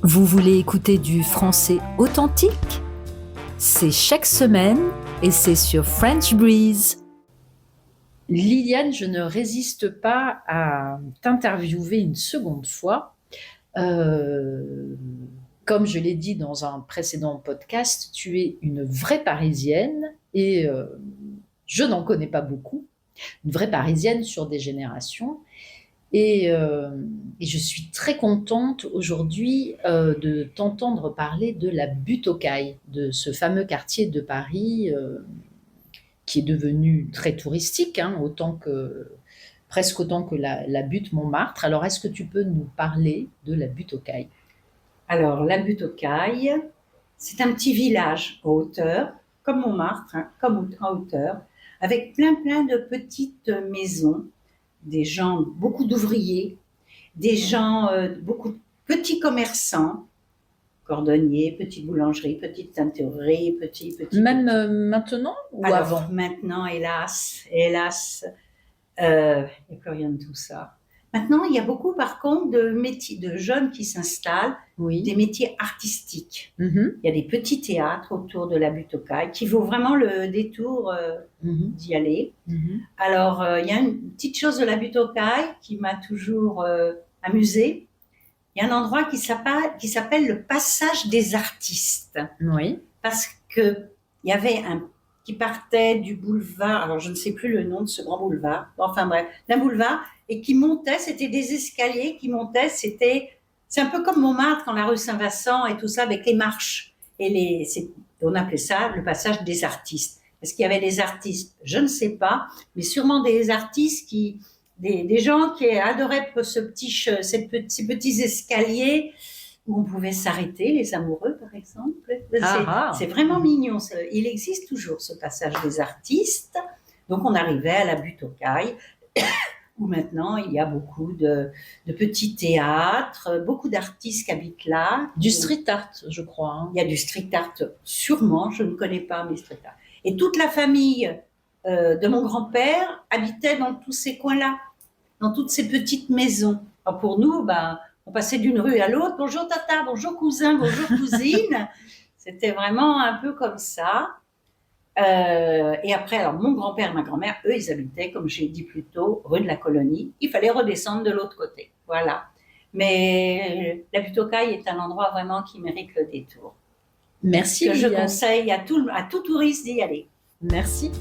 Vous voulez écouter du français authentique? C'est chaque semaine et c'est sur French Breeze. Liliane, je ne résiste pas à t'interviewer une seconde fois. Euh, Comme je l'ai dit dans un précédent podcast, tu es une vraie Parisienne et je n'en connais pas beaucoup. Une vraie Parisienne sur des générations. Et je suis très contente aujourd'hui de t'entendre parler de la Butte aux Cailles, de ce fameux quartier de Paris qui est devenu très touristique, hein, presque autant que la Butte Montmartre. Alors, est-ce que tu peux nous parler de la Butte aux Cailles? Alors, la Butte aux Cailles, c'est un petit village en hauteur, comme Montmartre, hein, comme en hauteur, avec plein de petites maisons, des gens, beaucoup d'ouvriers, des gens, beaucoup de petits commerçants, cordonniers, petites boulangeries, petites teintureries, Même maintenant ou Alors, avant? maintenant, hélas, il n'y a plus rien de tout ça. Maintenant, il y a beaucoup, par contre, de métiers, de jeunes qui s'installent, Oui. des métiers artistiques. Mhm. Il y a des petits théâtres autour de la Butte aux Cailles qui vaut vraiment le détour d'y aller. Alors, il y a une petite chose de la Butte aux Cailles qui m'a toujours amusée. Il y a un endroit qui s'appelle le Passage des Artistes. Oui. Parce qu'il y avait un qui partait du boulevard, alors je ne sais plus le nom de ce grand boulevard, enfin bref, d'un boulevard, et qui montait, c'était des escaliers qui montaient, c'est un peu comme Montmartre, quand la rue Saint-Vincent et tout ça, avec les marches. On appelait ça le passage des artistes. Est-ce qu'il y avait des artistes? Je ne sais pas, mais sûrement des artistes des gens qui adoraient ces petits escaliers, où on pouvait s'arrêter, les amoureux par exemple. C'est vraiment mignon. Il existe toujours ce passage des artistes. Donc on arrivait à la Butte aux Cailles, où maintenant il y a beaucoup de petits théâtres, beaucoup d'artistes qui habitent là. Du street art, je crois. Hein. Il y a du street art, sûrement, je ne connais pas, mais street art. Et toute la famille de mon grand-père habitait dans tous ces coins-là, dans toutes ces petites maisons. Alors pour nous, on passait d'une rue à l'autre. Bonjour tata, bonjour cousin, bonjour cousine. C'était vraiment un peu comme ça. Et après, alors mon grand-père et ma grand-mère, eux, ils habitaient, comme j'ai dit plus tôt, rue de la Colonie. Il fallait redescendre de l'autre côté. Voilà. Mais la Butte aux Cailles est un endroit vraiment qui mérite le détour. Merci. Que je conseille à tout touriste d'y aller. Merci.